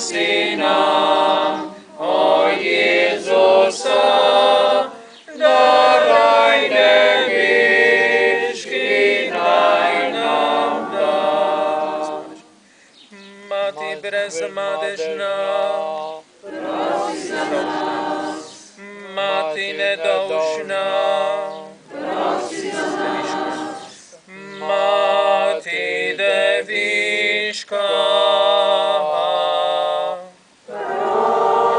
si nám, o Jezusa, daraj nevíšky, daj nám dát. Mati bezmadežná, prosi za nás. Mati nedoušná, prosi za nás. Mati devíška,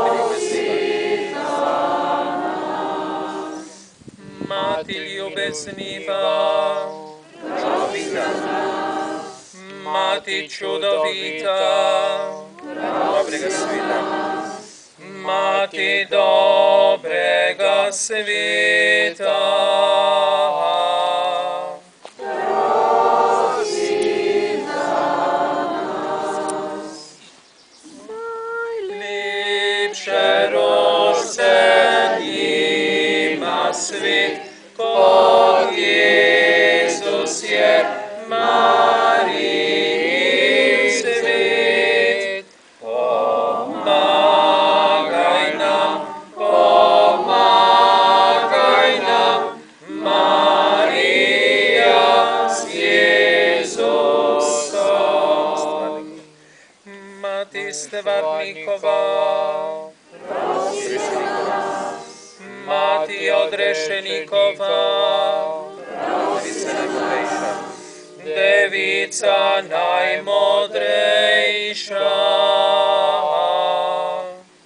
prosi za nás. Mati ljubezniva, prosi za nás. Mati čudovita, dobrega sveta. Mati dobrega sveta, prosi za nas. Najlepše rožce nima svet, kot Jezus je Marijin svet. Pomagaj nam, Marija z Jezusom. Mati stvarnikova, prosi za nas. Mati odrešenikova, prosi za nas. Devica najmodrejša,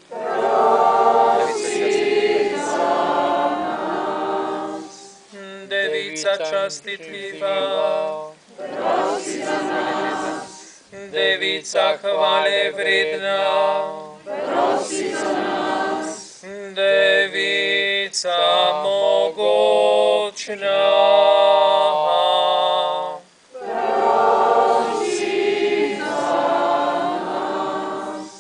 prosi za nas. Devica častitljiva, prosi za nas. Devica hvale vredna, prosi za nas. Devica mogočna, prosi za nas.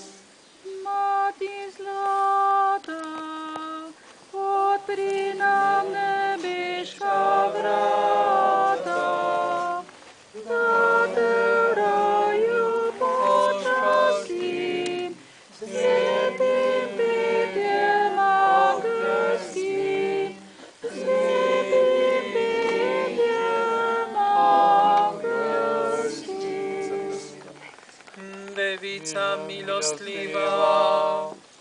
Mati zlata, odpri nam nebeška vrata, da te v raju počastim, svetim petjem angelskim, svetim petjem angelskim. Devica milostljiva,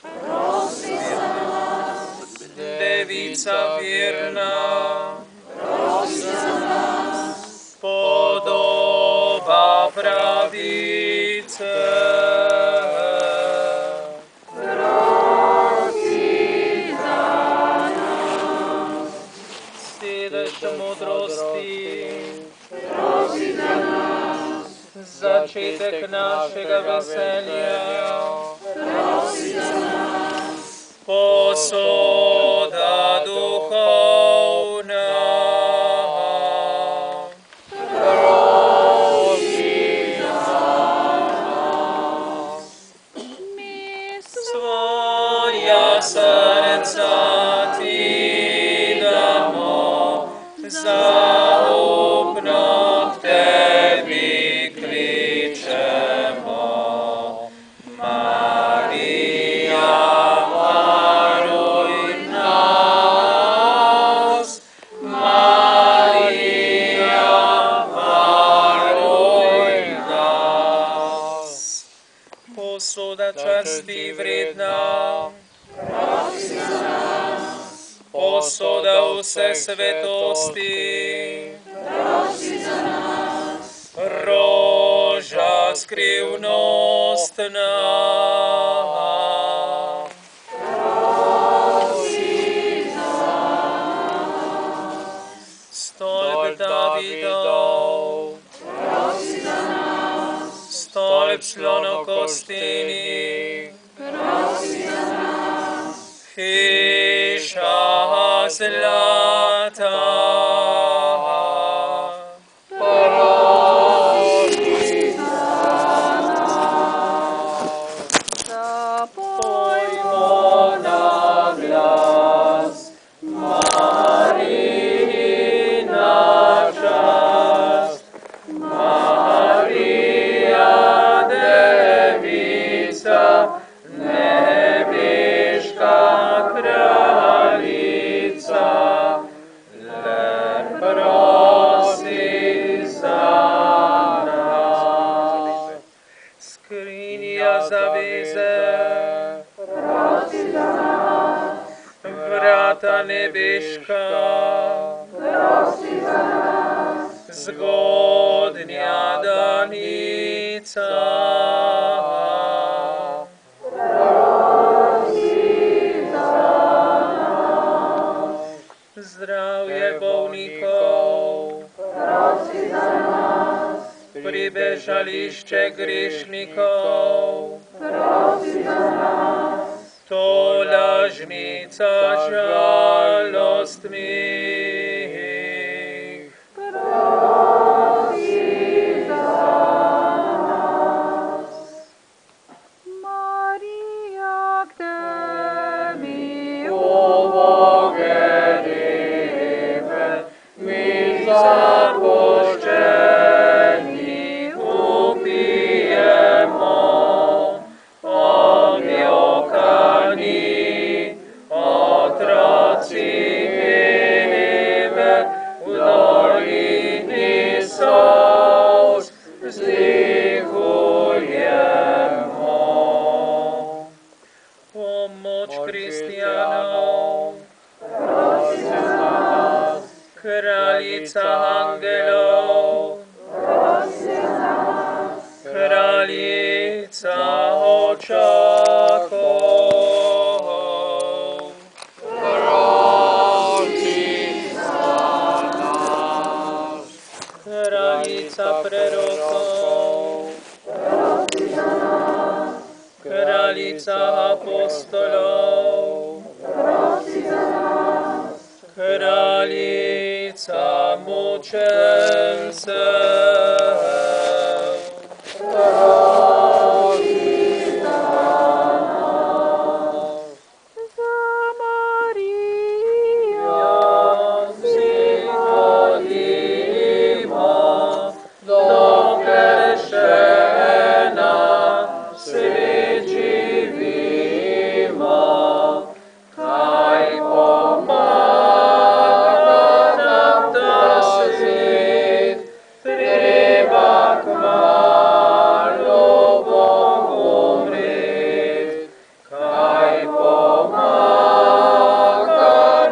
Prosi za nas, Devica vjerna, prosi za nas, podoba pravice, prosi za nas, sedež modrosti, prosi za nas, začetek našega veselja, prosi za nas, posoda duhovna, prosi za nas. Mi svoja srca ti damo, zaupno k tebi kličemo. Marija, varuj nas, Marija, varuj nas. Posoda časti vredna, prosi za nas, posoda vse svetosti, prosi za nas, roža skrivnostna, prosi za nas, stolp Davidov, prosi za nas, stolp slonokostini, prosi za nas, hiša zlata, prosi za nas. Zapojmo na glas, Marijina čast, Marija Devica, zavize. Vrata nebeška, zgodnja danica. Zdravje bolnikov, pribežališče grešnikov, tolažnica žalostnih. Marija, k tebi Zapoščeni upijemo, objokani, otroci Eve, v dolini solz vzdihujemo. Pomoč kristjanov, Kraljica angelov, Kraljica očakov, Kraljica prerokov, Kraljica apostolov, Kraljica mučencev, za Marijo vzdihnimo, dokler še na svet živimo, kaj pomaga nam ta svet, treba kmalu Bogu umret. Kaj pomaga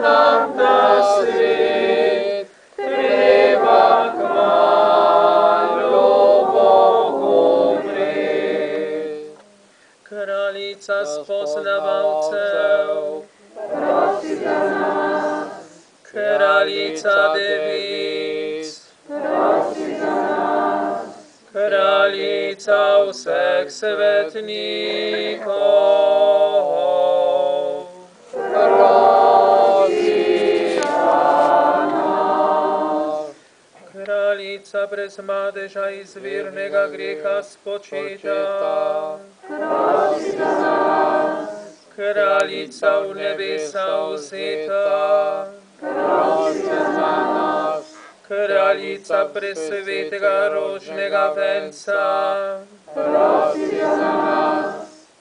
nam ta svet, treba kmalu Bogu umret. Kraljica spoznavalcev, Kraljica devic, Kraljica vseh svetnikov, Kraljica brez madeža izvirnega greha spočita, Kraljica v nebesa vzeta, Kraljica presvetega rožnega venca,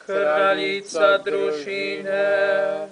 Kraljica družine,